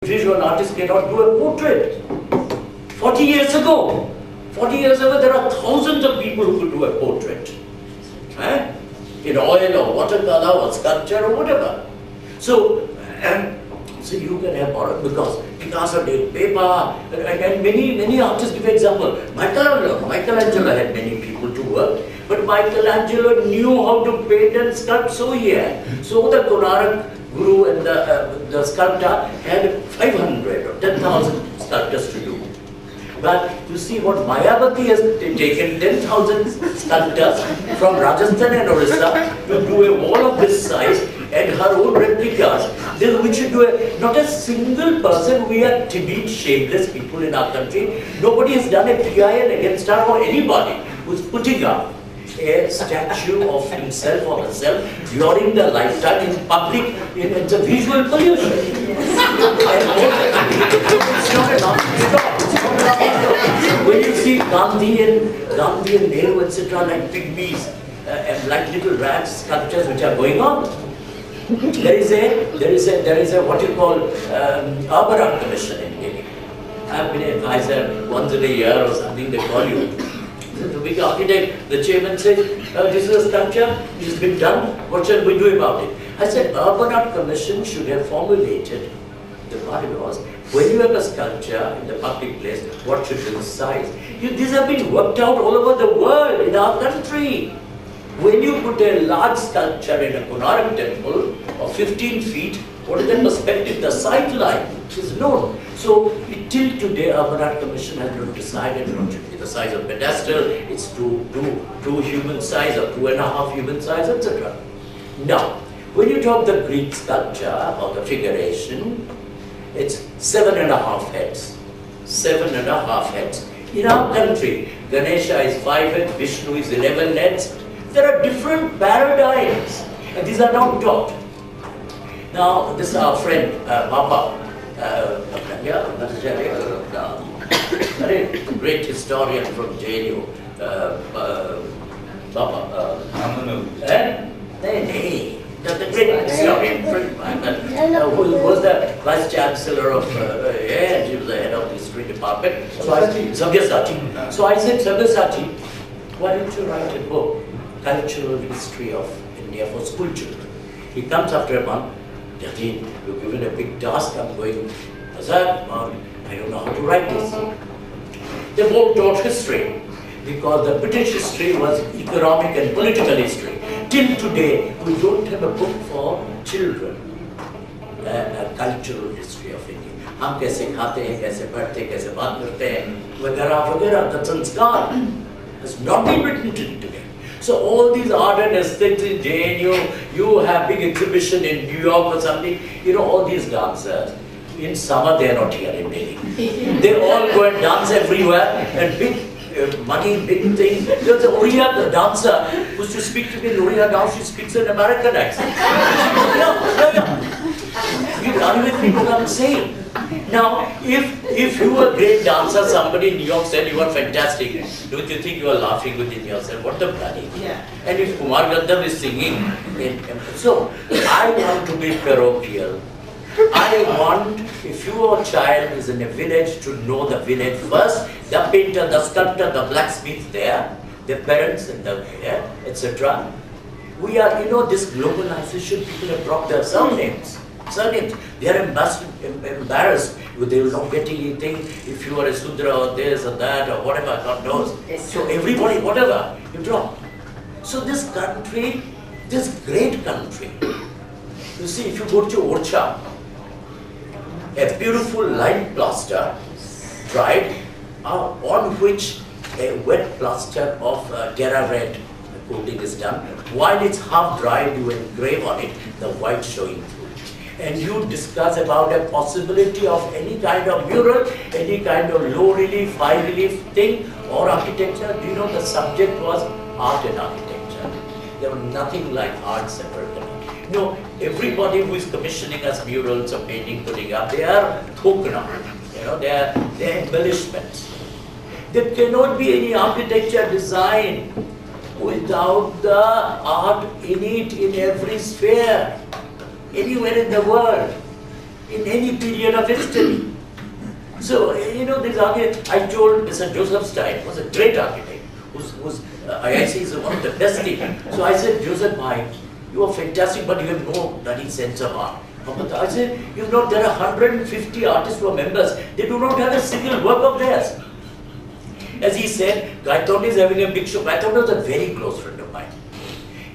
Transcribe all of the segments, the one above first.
Visual artist cannot do a portrait. 40 years ago, there are thousands of people who could do a portrait. In oil or watercolor or sculpture or whatever. So you can have borrowed because Picasso did paper and many artists give example. Michelangelo had many people to work, but Michelangelo knew how to paint and sculpt, so the Konarak Guru and the sculptor had 500 or 10,000 sculptors to do. But you see what Mayavati has taken 10,000 sculptors from Rajasthan and Orissa to do a wall of this size and her own replicas. We should do not a single person. We are timid, shameless people in our country. Nobody has done a PIL against her or anybody who's putting up a statue of himself or herself during the lifetime in public. It's a visual pollution. It's not enough. When you see Gandhi and Nehru, etc., like pygmies and like little rats sculptures which are going on, there is a what you call urban art commission in Delhi. I've been an advisor once in a year or something. They call you. The big architect, the chairman says, "This is a sculpture. It's been done. What shall we do about it?" I said, urban art commission should have formulated. The part was, when you have a sculpture in the public place, what should be the size? These have been worked out all over the world, in our country. When you put a large sculpture in a Konarak temple of 15 feet, what is the perspective? The sight line is known. So till today, Urban Art Commission has not decided what should be the size of pedestal. It's two human size or 2.5 human size, etc. Now, when you talk the Greek sculpture or the figuration, it's 7.5 heads. 7.5 heads. In our country, Ganesha is 5 heads, Vishnu is 11 heads. There are different paradigms, and these are not taught. Now, this is our friend, Papa, great historian from JNU, Papa. The great historian who was the vice chancellor of, and he was the head of the history department. Sabyasachi. So I said, Sabyasachi, why don't you write a book, Cultural History of India for School Children? He comes after a month, Jatin, you're given a big task, I'm going, Azad, I don't know how to write this. They both taught history, because the British history was economic and political history. Till today, we don't have a book for children, a cultural history of India. हम कैसे खाते हैं, कैसे पढ़ते हैं, कैसे बात करते हैं, वगैरह वगैरह. The संस्कार has not been written today. So all these art and aesthetics in JNU, you have big exhibition in New York or something. All these dancers. In summer, they are not here in Delhi. They all go and dance everywhere and big. Money, big thing. There's a Oriya, the dancer, who used to speak to me in Oriya, now she speaks an American accent. You are with me what I'm saying. Now, if you were a great dancer, somebody in New York said you are fantastic, don't you think you are laughing within yourself? What the bloody? Yeah. And if Kumar Gandhar is singing, so I want to be parochial. I want, if your child is in a village, to know the village first, the painter, the sculptor, the blacksmith there, the parents and the etc. We are, this globalization, people have dropped their surnames. They are embarrassed. They will not get anything if you are a Sudra or this or that or whatever, God knows. So everybody, whatever, you drop. So this country, this great country, you see, if you go to Orcha, a beautiful lime plaster, dried, on which a wet plaster of terra red coating is done. While it's half dried, you engrave on it the white showing through. And you discuss about a possibility of any kind of mural, any kind of low relief, high relief thing, or architecture. Do you know the subject was art and architecture? There was nothing like art separately. Everybody who is commissioning us murals or painting, putting up, they are thokna, they are embellishments. There cannot be any architecture design without the art in it in every sphere, anywhere in the world. in any period of history. So, this architect, I told Mr. Joseph Stein, was a great architect, who's IIC is one of the best things. So I said, Joseph, you are fantastic, but you have no bloody sense of art. I said, there are 150 artists who are members. They do not have a single work of theirs. As he said, Gaitonde is having a big show. Gaitonde was a very close friend of mine.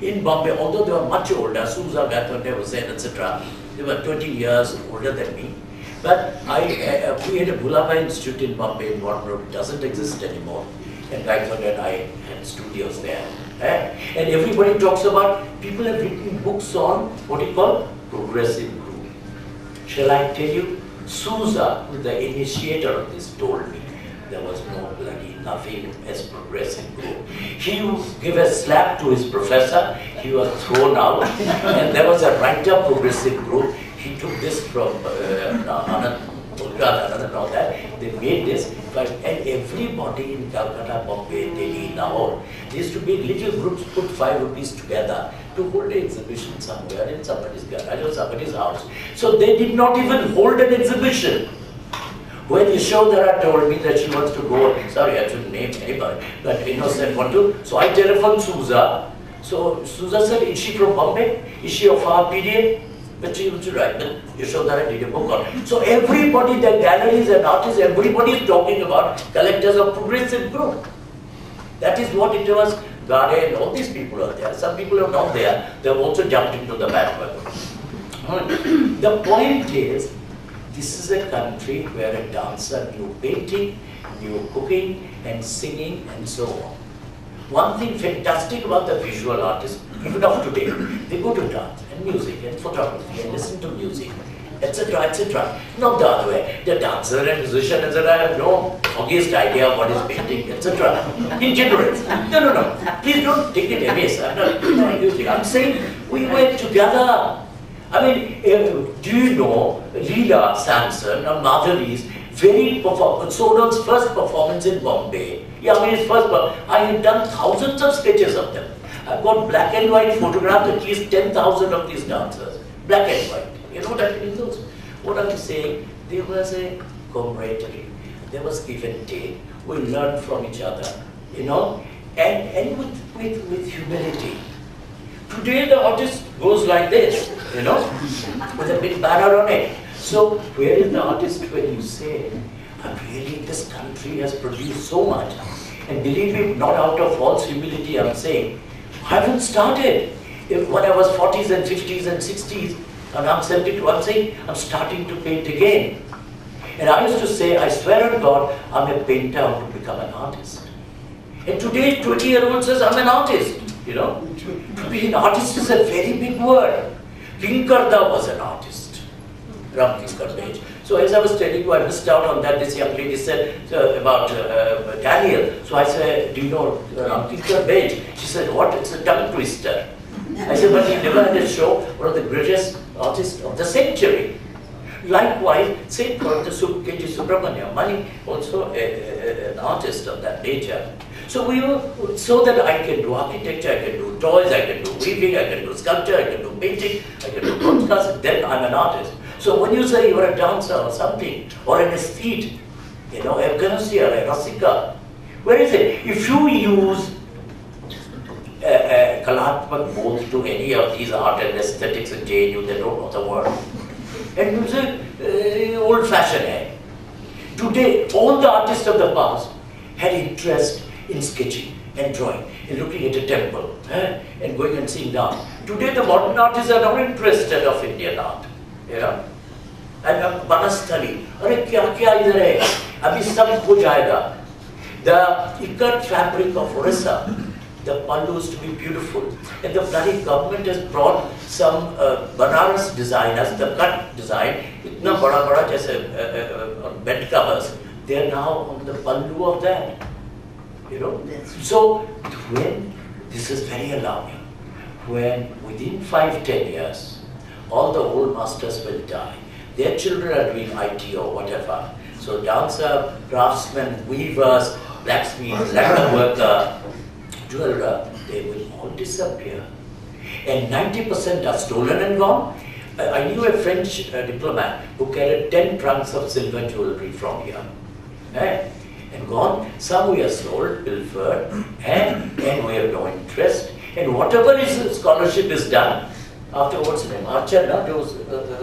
In Bombay, although they were much older, Sousa, Gaitonde, Hussain, etc., they were 20 years older than me. But we had a Bhulabhai Institute in Bombay, in one room. It doesn't exist anymore. And Gaitonde and I had studios there. And everybody talks about, people have written books on what you call progressive group. Shall I tell you? Sousa, who is the initiator of this, told me there was no bloody nothing as progressive group. He would give a slap to his professor, he was thrown out, and there was a writer progressive group. He took this from Anand, Kolkata, and all that. They made this, and everybody in Calcutta, Bombay, Delhi, Lahore, there used to be little groups put 5 rupees together to hold an exhibition somewhere in somebody's garage or somebody's house. So they did not even hold an exhibition. When Yashodhara told me that she wants to go, sorry, I shouldn't name anybody, but said want to, so I telephoned Sousa. So Sousa said, is she from Bombay? Is she of our period? But she was right, then Yashodhara did a book on it. So everybody, the galleries and artists, everybody is talking about collectors of progressive group. That is what it was. Gade and all these people are there. Some people are not there. They have also jumped into the bandwagon. The point is, this is a country where a dancer knew painting, knew cooking and singing and so on. One thing fantastic about the visual artists, even of today, they go to dance and music and photography and listen to music, etc., etc. Not the other way. The dancer and musician, etc., have no foggiest idea of what is painting, etc. In general. No. Please don't take it amiss. I'm not using. I'm saying we were together. I mean, do you know Leela Sampson or Madhavi's Sonal's first performance in Bombay? Yeah, I mean his first performance. I have done thousands of sketches of them. I've got black and white photographs, at least 10,000 of these dancers. Black and white. You know what I mean? What I'm saying, there was a camaraderie. There was give and take. We learned from each other, and with humility. Today the artist goes like this, with a big banner on it. So where is the artist when you say, really this country has produced so much, and believe me, not out of false humility I'm saying, I haven't started. When I was 40s and 50s and 60s, and I'm 72, I'm saying, I'm starting to paint again. And I used to say, I swear on God, I'm a painter how to become an artist. And today, 20-year-old says, I'm an artist. To be an artist is a very big word. Kinkarda was an artist. Ram Kinkar Bej. So as I was telling you, I missed out on that. This young lady said about Daniel. So I said, do you know Ram Kinkar Bej? She said, what? It's a tongue twister. I said, but he never had a show. One of the greatest artists of the century. Likewise, say for the K.G. Subramaniam, Mani, also an artist of that nature. So so that I can do architecture, I can do toys, I can do weaving, I can do sculpture, I can do painting, I can do broadcasting, then I'm an artist. So when you say you're a dancer or something, or an aesthete, a connoisseur, a rasika, where is it? If you use Kalatmak both to any of these art and aesthetics in JNU, they don't know the word. And you say, old-fashioned, eh? Today, all the artists of the past had interest in sketching and drawing and looking at a temple and going and seeing dance. Today, the modern artists are not interested of Indian art. And Banasthali, अरे क्या इधर है? अभी सब हो जाएगा. The ikat fabric of Orissa, the pallu is to be beautiful, and the bloody government has brought some Banaras designers, the cut design, itna bada jaise bed covers. They are now on the pallu of that. So when this is very alarming, when within 5-10 years, all the old masters will die. Their children are doing IT or whatever. So dancer, craftsmen, weavers, blacksmiths, leather worker, jeweler, they will all disappear. And 90% are stolen and gone. I knew a French diplomat who carried 10 trunks of silver jewelry from here. And gone, some we have sold, pilfered, and we have no interest. And whatever is scholarship is done, afterwards in Archer,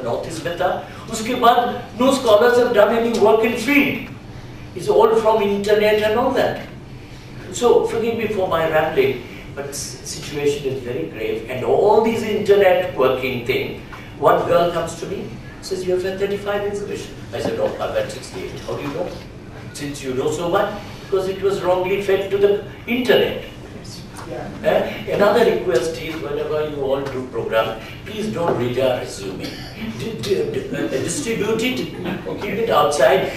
Northeast Meta, uske baad, no scholars have done any work in field. It's all from internet and all that. So, forgive me for my rambling, but situation is very grave. And all these internet working thing, one girl comes to me, says, you have had 35 exhibition. I said, oh, I've had 68. How do you know? Since you know so much, because it was wrongly fed to the internet. Another request is, whenever you all do program, please don't read our resume. Distribute it, keep it outside.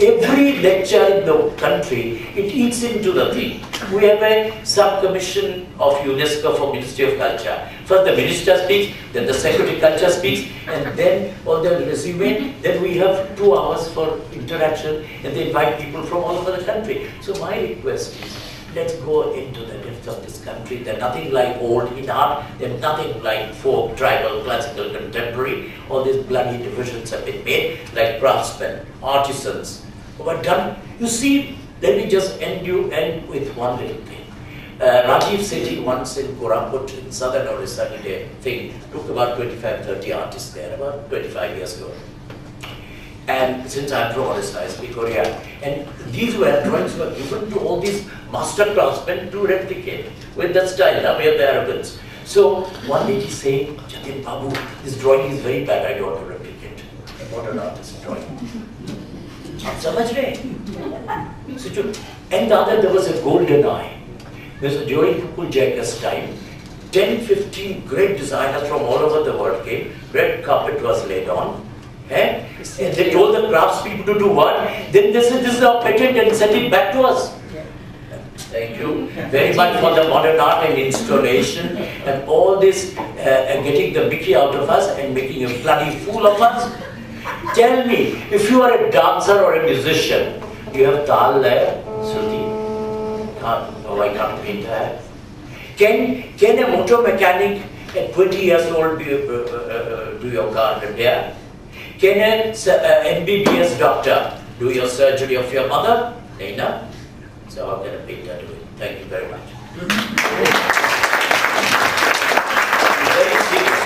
Every lecture in the country, it eats into the thing. We have a sub-commission of UNESCO for Ministry of Culture. First the minister speaks, then the Secretary of Culture speaks, and then on the resume, then we have 2 hours for interaction, and they invite people from all over the country. So my request is, let's go into the depths of this country. There's nothing like old in art, there's nothing like folk, tribal, classical, contemporary. All these bloody divisions have been made, like craftsmen, artisans. But done, you see, let me just end with one little thing. Rajiv Sethi once in Koraput, in southern Orissa, did a thing, took about 25-30 artists there, about 25 years ago. And since I'm from Orissa, I speak Oriya. And these drawings were given to all these master craftsmen to replicate with that style. Now we have the arrogance. So one lady saying, Jatin Babu, this drawing is very bad, I don't want to replicate. And what an artist drawing. Samajh rahe? And the other, there was a golden eye. During Kukul Jayaka's time, 10-15 great designers from all over the world came, red carpet was laid on. And they told the craftspeople to do what? Then they said, this is our patent, and sent it back to us. Thank you very much for the modern art and installation and all this getting the Mickey out of us and making a bloody fool of us. Tell me, if you are a dancer or a musician, you have tal hai, Shruti? No, I can't paint that. Can a motor mechanic at 20 years old do your car repair? Can an MBBS doctor do your surgery of your mother? No. So how can a painter do it? Thank you very much. Very serious.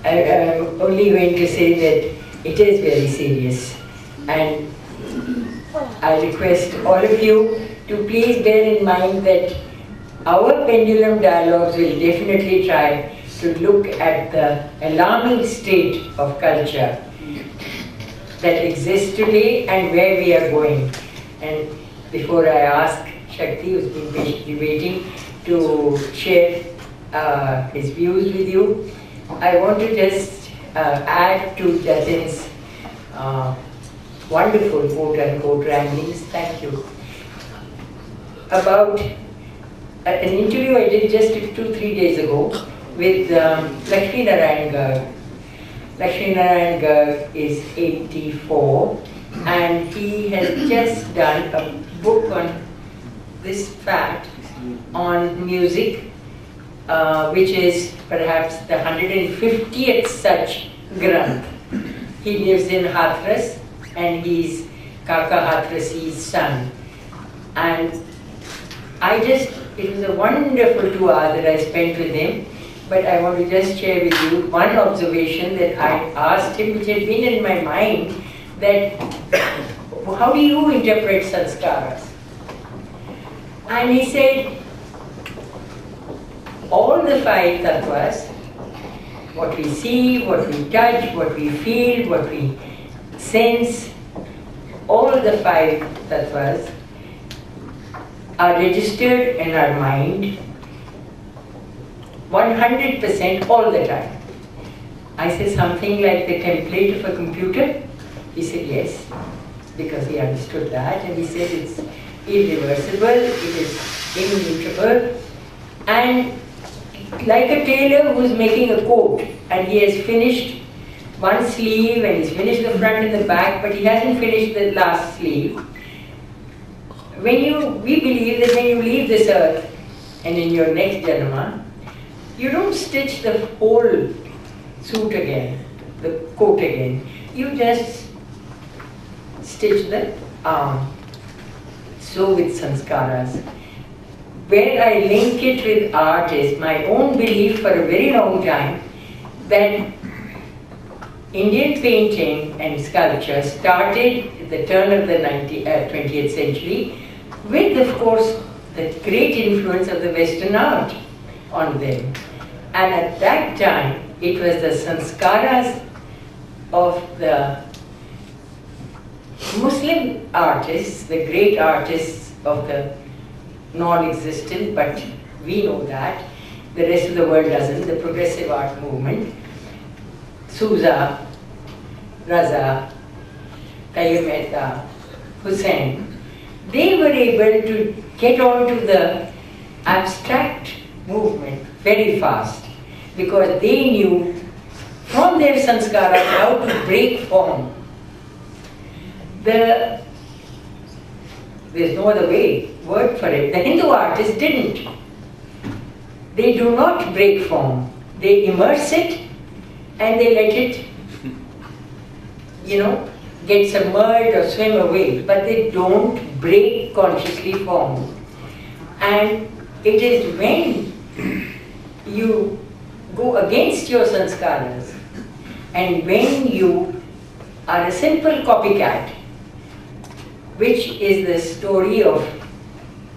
I'm only going to say that it is very serious, and I request all of you to please bear in mind that our Pendulum dialogues will definitely try to look at the alarming state of culture that exists today and where we are going. And before I ask Shakti, who's been patiently waiting, to share his views with you, I want to just add to Jatin's wonderful quote-unquote ramblings. Thank you. About an interview I did just 2-3 days ago with Lakshmi Narayan Garg. Lakshmi Narayan Garg is 84 and he has just done a book on this fact on music, which is perhaps the 150th such granth. He lives in Hathras and he's Kaka Hathrasi's son. And it was a wonderful 2 hours that I spent with him, but I want to just share with you one observation that I asked him, which had been in my mind, that how do you interpret sanskaras? And he said, all the 5 tattvas, what we see, what we touch, what we feel, what we sense, all the 5 tattvas are registered in our mind 100% all the time. I said something like the template of a computer. He said yes, because he understood that, and he said it's irreversible, it is immutable, and like a tailor who is making a coat and he has finished one sleeve and he's finished the front and the back, but he hasn't finished the last sleeve. We believe that when you leave this earth and in your next janma, you don't stitch the whole suit again, the coat again. You just stitch the arm. So with sanskaras. Where I link it with art is my own belief for a very long time that Indian painting and sculpture started at the turn of the 20th century with, of course, the great influence of the Western art on them. And at that time, it was the sanskaras of the Muslim artists, the great artists of the non-existent, but we know that, the rest of the world doesn't, the progressive art movement, Souza, Raza, Tayyib Mehta, Hussain, they were able to get onto the abstract movement very fast because they knew from their sanskaras how to break form. There's no other word for it. The Hindu artists didn't. They do not break form. They immerse it and they let it, get submerged or swim away. But they don't break consciously form. And it is when you go against your sanskaras and when you are a simple copycat, which is the story of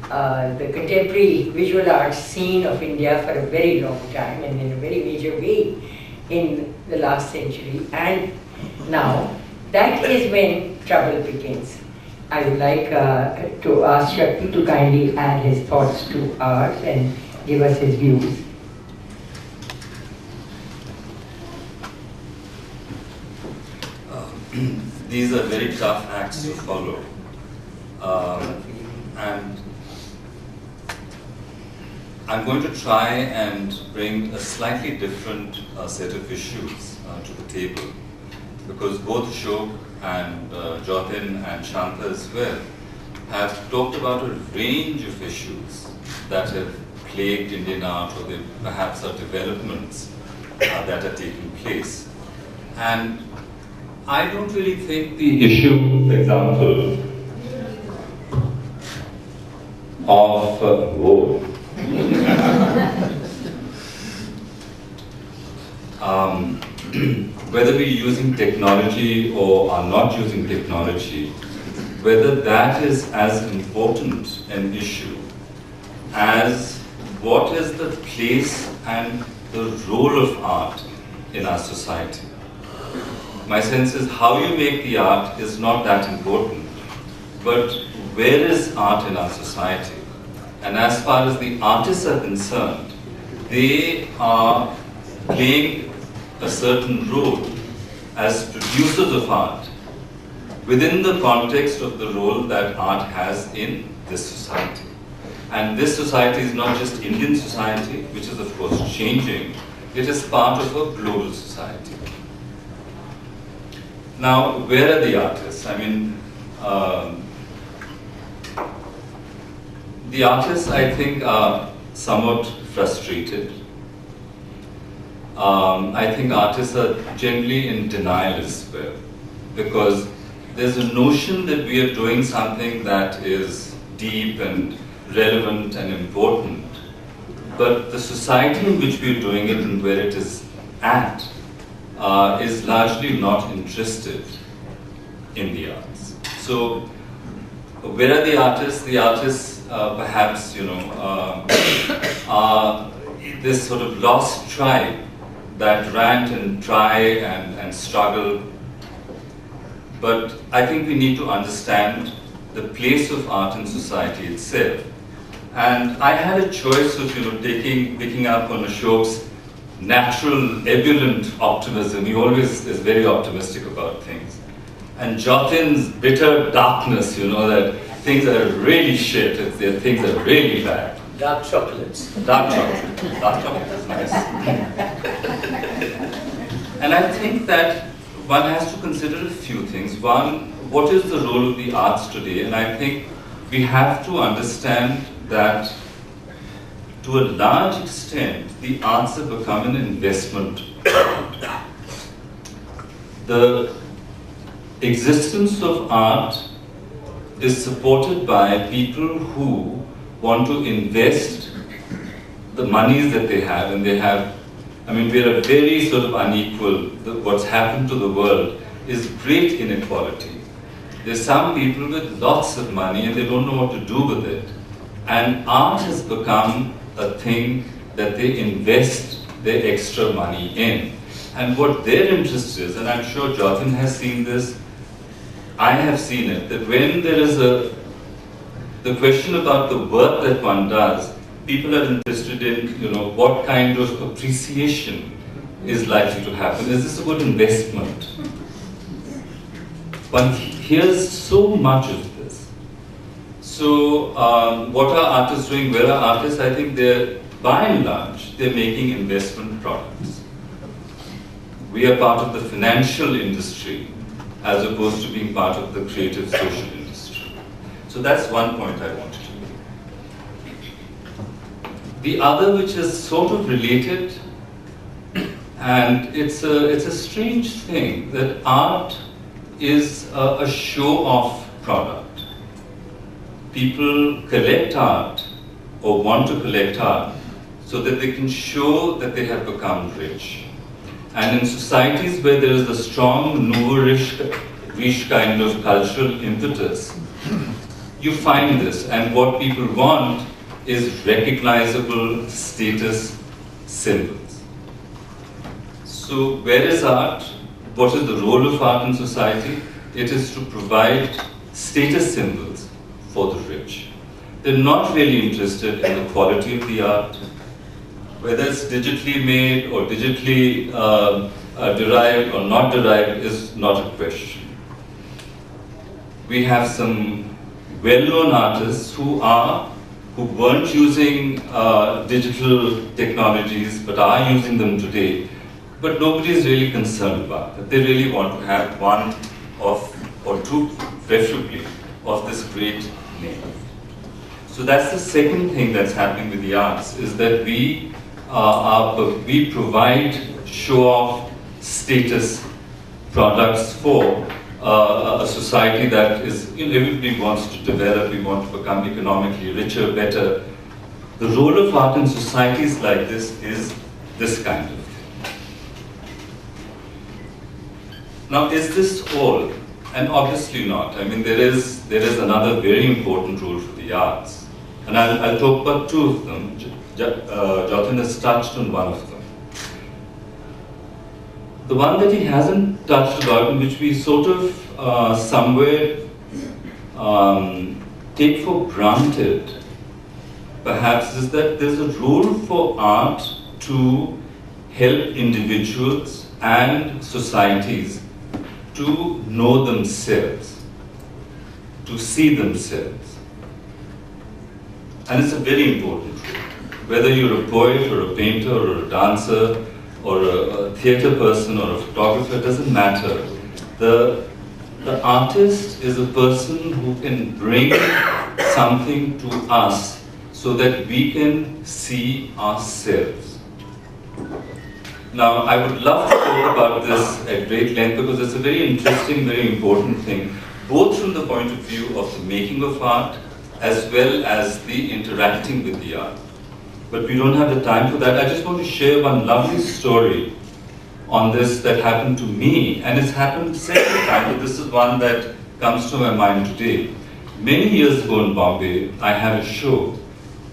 the contemporary visual arts scene of India for a very long time and in a very major way in the last century and now, that is when trouble begins. I would like to ask Shakti to kindly add his thoughts to ours and give us his views. These are very tough acts to follow. And I'm going to try and bring a slightly different set of issues to the table, because both Ashok and Jatin and Shanta as well have talked about a range of issues that have plagued Indian art, or they perhaps are developments that are taking place. And I don't really think the issue, for example, of whether we're using technology or are not using technology, whether that is as important an issue as what is the place and the role of art in our society. My sense is how you make the art is not that important, but where is art in our society? And as far as the artists are concerned, they are playing a certain role as producers of art within the context of the role that art has in this society. And this society is not just Indian society, which is of course changing, it is part of a global society. Now, where are the artists? I mean, the artists, I think, are somewhat frustrated. I think artists are generally in denial as well, because there's a notion that we are doing something that is deep and relevant and important, but the society in which we're doing it and where it is at is largely not interested in the arts. So, where are the artists? The artists, perhaps, are this sort of lost tribe that rant and try and struggle. But I think we need to understand the place of art in society itself. And I had a choice of, picking up on Ashok's natural, ebullient optimism. He always is very optimistic about things. And Jatin's bitter darkness, that things are really shit, things are really bad. Dark chocolates. Dark chocolate. Dark chocolate is nice. And I think that one has to consider a few things. One, what is the role of the arts today? And I think we have to understand that to a large extent, the arts have become an investment product. The existence of art is supported by people who want to invest the monies that they have, and they have, I mean, we're a very sort of unequal, what's happened to the world is great inequality. There's some people with lots of money and they don't know what to do with it. And art has become a thing that they invest their extra money in. And what their interest is, and I'm sure Jatin has seen this, I have seen it, that when there is the question about the work that one does, people are interested in, what kind of appreciation is likely to happen. Is this a good investment? One hears so much of this. So, what are artists doing? Where are artists? I think they're, by and large, they're making investment products. We are part of the financial industry as opposed to being part of the creative social industry. So that's one point I wanted to make. The other, which is sort of related, and it's a strange thing, that art is a show-off product. People collect art or want to collect art so that they can show that they have become rich. And in societies where there is a strong nouveau-riche kind of cultural impetus, you find this, and what people want is recognizable status symbols. So where is art? What is the role of art in society? It is to provide status symbols for the rich. They're not really interested in the quality of the art, whether it's digitally made or digitally derived or not derived is not a question. We have some well-known artists who weren't using digital technologies but are using them today, but nobody is really concerned about it. They really want to have one of, or two, preferably, of this great name. So that's the second thing that's happening with the arts, is that we provide show-off status products for a society that is, everybody wants to develop, we want to become economically richer, better. The role of art in societies like this is this kind of thing. Now, is this all? And obviously not. I mean, there is another very important role for the arts. And I'll talk about two of them. Jatin has touched on one of them. The one that he hasn't touched about, and which we sort of somewhere take for granted, perhaps, is that there's a role for art to help individuals and societies to know themselves, to see themselves. And it's a very important role. Whether you're a poet or a painter or a dancer or a theatre person or a photographer, it doesn't matter. The artist is a person who can bring something to us so that we can see ourselves. Now, I would love to talk about this at great length because it's a very interesting, very important thing, both from the point of view of the making of art as well as the interacting with the art. But we don't have the time for that. I just want to share one lovely story on this that happened to me, and it's happened several times, but this is one that comes to my mind today. Many years ago in Bombay, I had a show,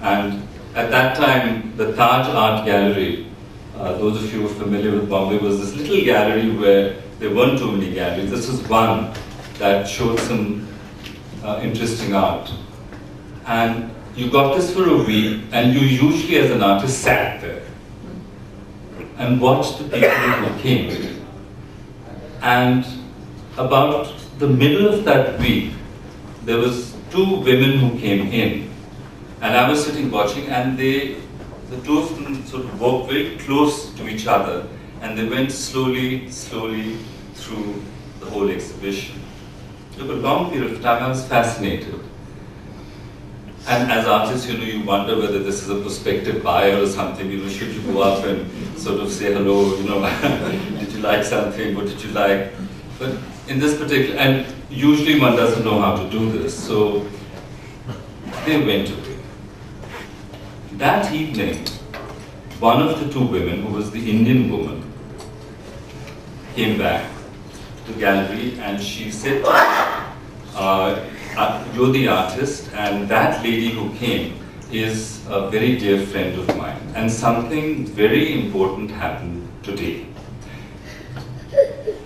and at that time, the Taj Art Gallery, those of you who are familiar with Bombay, was this little gallery where there weren't too many galleries. This was one that showed some interesting art. And you got this for a week, and you usually, as an artist, sat there and watched the people who came. And about the middle of that week, there was two women who came in, and I was sitting watching, and the two of them sort of walked very close to each other, and they went slowly, slowly through the whole exhibition. It took a long period of time. I was fascinated. And as artists, you wonder whether this is a prospective buyer or something. Should you go up and sort of say hello? Did you like something? What did you like? But in this particular, and usually one doesn't know how to do this, so they went away. That evening, one of the two women, who was the Indian woman, came back to the gallery and she said, you're the artist, and that lady who came is a very dear friend of mine, and something very important happened today.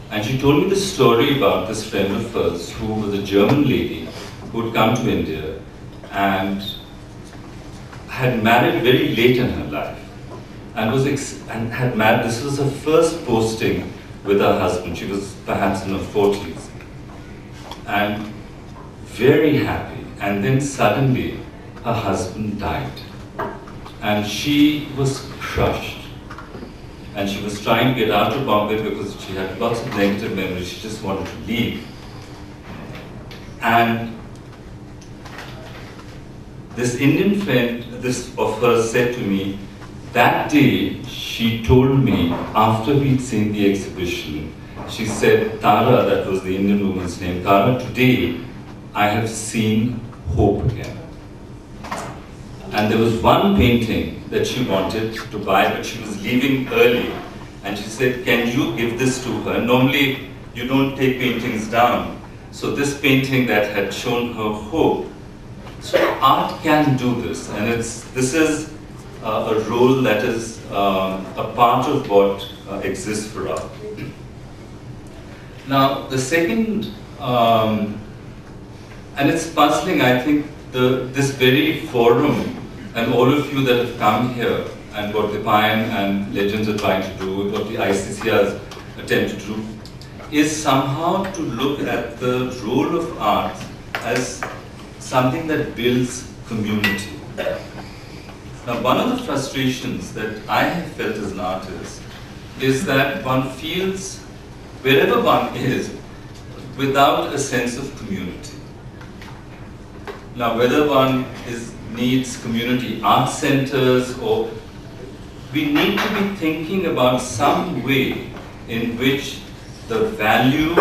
And she told me the story about this friend of hers who was a German lady who had come to India and had married very late in her life, and had married. This was her first posting with her husband. She was perhaps in her 40s, and very happy. And then suddenly, her husband died, and she was crushed. And she was trying to get out of Bombay because she had lots of negative memories. She just wanted to leave. And this Indian friend of hers said to me, that day she told me, after we'd seen the exhibition, she said, Tara, that was the Indian woman's name, Tara, today I have seen hope again. And there was one painting that she wanted to buy, but she was leaving early. And she said, can you give this to her? Normally, you don't take paintings down. So this painting that had shown her hope. So art can do this, and this is a role that is a part of what exists for art. Now, the second, and it's puzzling, I think, this very forum and all of you that have come here and what the Pine and Legends are trying to do, what the ICCR's attempt to do, is somehow to look at the role of art as something that builds community. Now, one of the frustrations that I have felt as an artist is that one feels, wherever one is, without a sense of community. Now, whether one needs community art centers, or we need to be thinking about some way in which the value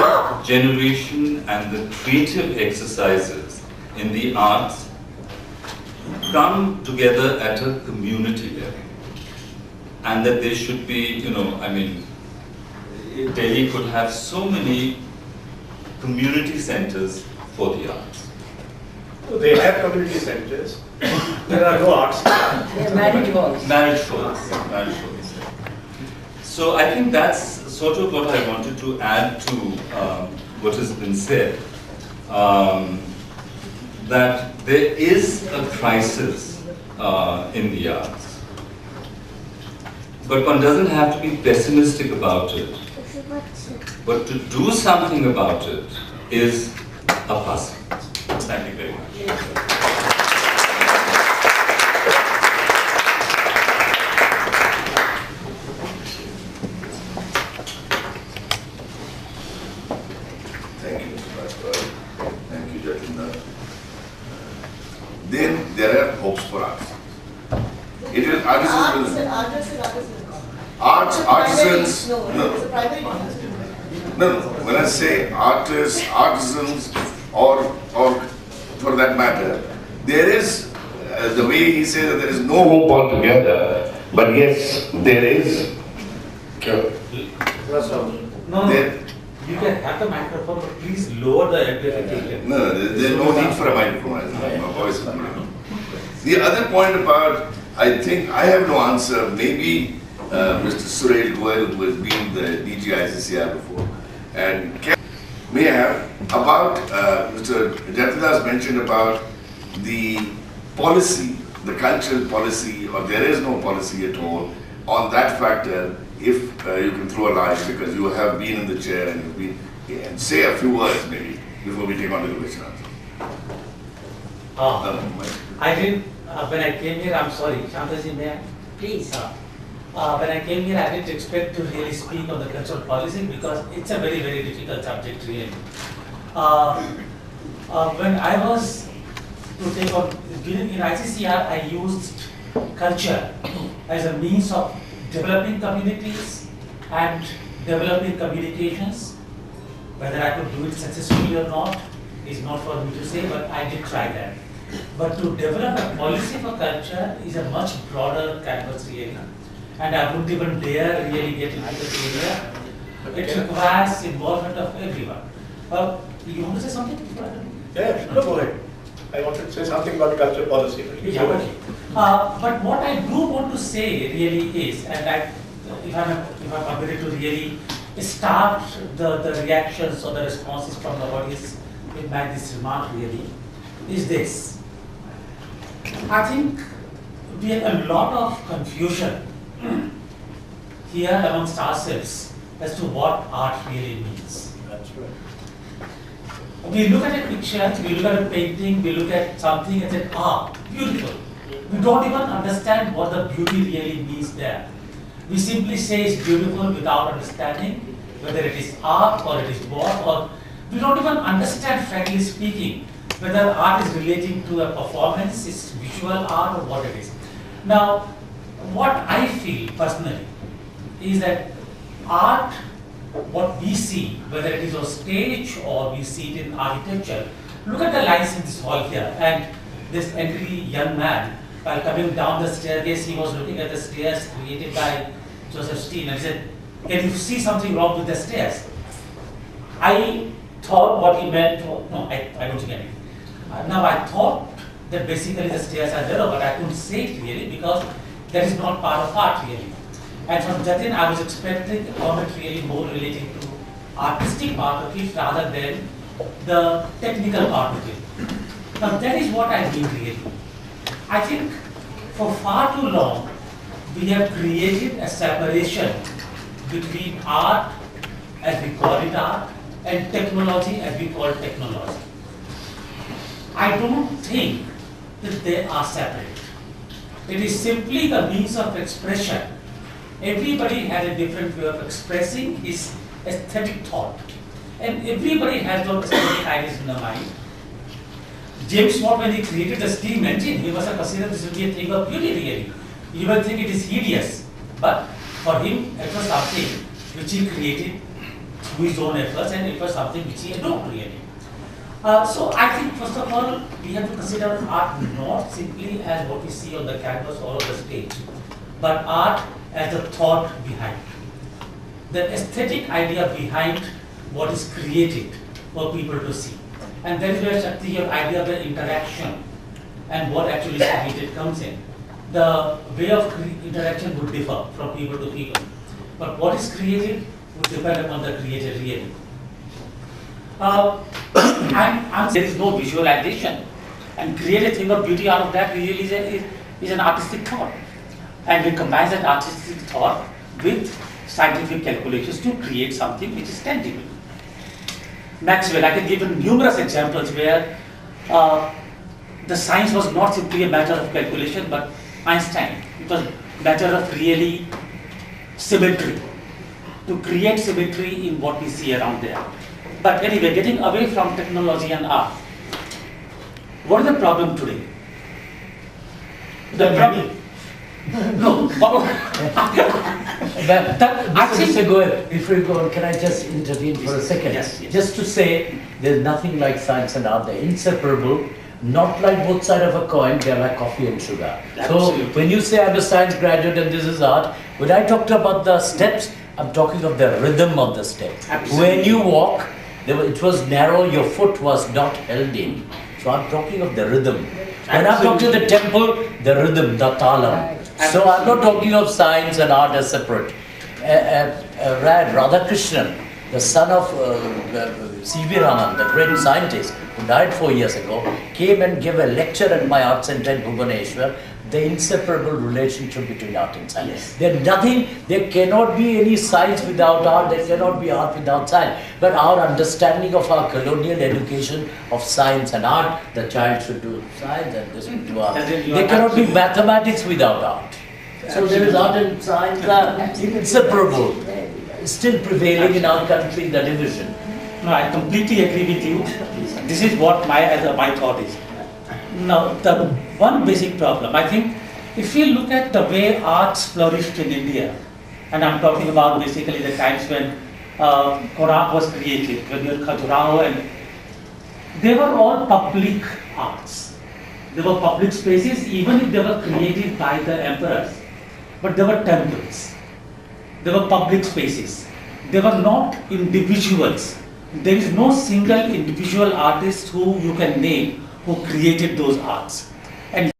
generation and the creative exercises in the arts come together at a community level. And that there should be, Delhi could have so many community centers for the arts. They have community centers. There are no arts. Yeah, marriage halls. Marriage halls. Marriage halls. So I think that's sort of what I wanted to add to what has been said. That there is a crisis in the arts. But one doesn't have to be pessimistic about it. But to do something about it is a puzzle. Thank you very much. Thank you, Mr. Rajpal. Thank you, Jatinder. Then there are hopes for arts. It is artisans. No, it's a private industry. No. When I say artists, artisans, or for that matter, there is the way he says that there is no hope altogether. But yes, there is. No. You can have the microphone, but please lower the amplification. No, there's no need for a microphone. My voice is good. The other point about, I think I have no answer. Maybe Mr. Surel Goel, who has been the DG ICCR before, and may have about Mr. Jatidas mentioned about the policy, the cultural policy, or there is no policy at all on that factor. If you can throw a light, because you have been in the chair and you've been, and say a few words maybe before we take on to the question answer. I didn't, when I came here, I'm sorry, Shantaji, may I? Please. When I came here, I didn't expect to really speak on the cultural policy because it's a very, very difficult subject really. When I was to take on, in ICCR I used culture as a means of developing communities and developing communications. Whether I could do it successfully or not is not for me to say, but I did try that. But to develop a policy for culture is a much broader canvas really. And I wouldn't even dare really get into this area. It requires involvement of everyone. You want to say something? Yeah, no, go ahead. I wanted to say something about culture policy. Yeah, okay. But what I do want to say really is, and if I'm permitted to really start the reactions or the responses from the audience with this remark really, is this. I think we have a lot of confusion here amongst ourselves as to what art really means. That's right. We look at a picture, we look at a painting, we look at something and say, beautiful. We don't even understand what the beauty really means there. We simply say it's beautiful without understanding whether it is art or it is what, or we don't even understand, frankly speaking, whether art is relating to a performance, it's visual art or what it is. Now, what I feel personally is that art, what we see, whether it is on stage or we see it in architecture, look at the lines in this hall here, and this elderly young man, while coming down the staircase, he was looking at the stairs created by Joseph Steen and said, can you see something wrong with the stairs? I thought what he meant, no, I don't think anything. Now I thought that basically the stairs are narrow, but I couldn't say it really because that is not part of art really. And from Jatin, I was expecting a comment really more relating to artistic part of it rather than the technical part of it. Now that is what I mean really. I think for far too long, we have created a separation between art, as we call it art, and technology, as we call technology. I don't think that they are separate. It is simply the means of expression. Everybody has a different way of expressing his aesthetic thought. And everybody has those aesthetic ideas in the mind. James Watt, when he created the steam engine, he must have considered this to be a thing of beauty really. You will think it is hideous, but for him it was something which he created through his own efforts, and it was something which he adored really. So I think first of all, we have to consider art not simply as what we see on the canvas or on the stage, but art as the thought behind, the aesthetic idea behind what is created for people to see. And that is where Shakti, your idea of the interaction and what actually is created comes in. The way of interaction would differ from people to people, but what is created would depend upon the creator really. There is no visualization, and create a thing of beauty out of that really is an artistic thought. And we combine that artistic thought with scientific calculations to create something which is tangible. Maxwell, I can give you numerous examples where the science was not simply a matter of calculation, but Einstein, it was a matter of really symmetry, to create symmetry in what we see around there. But anyway, getting away from technology and art, what is the problem today? The problem. No. Before you go on, can I just intervene for a second? Yes, yes. Just to say, there's nothing like science and art. They're inseparable. Not like both sides of a coin, they're like coffee and sugar. Absolutely. So when you say I'm a science graduate and this is art, when I talked about the steps, I'm talking of the rhythm of the step. Absolutely. When you walk, it was narrow, your foot was not held in. So I'm talking of the rhythm. When I'm talking to the temple, the rhythm, the talam. So I'm not talking of science and art as separate. Radhakrishnan, the son of C.V. Raman, the great scientist who died 4 years ago, came and gave a lecture at my art center in Bhubaneswar, the inseparable relationship between art and science. Yes. There's nothing, there cannot be any science without art, there cannot be art without science. But our understanding of our colonial education of science and art, the child should do science and this should do art. There cannot be mathematics without art. So there is art and science are inseparable, still prevailing in our country, the division. No, I completely agree with you. This is what my thought is. Now, the one basic problem, I think, if you look at the way arts flourished in India, and I'm talking about basically the times when Quran was created, when your Khajuraho, and they were all public arts. They were public spaces, even if they were created by the emperors. But they were temples. They were public spaces. They were not individuals. There is no single individual artist who you can name who created those arts. And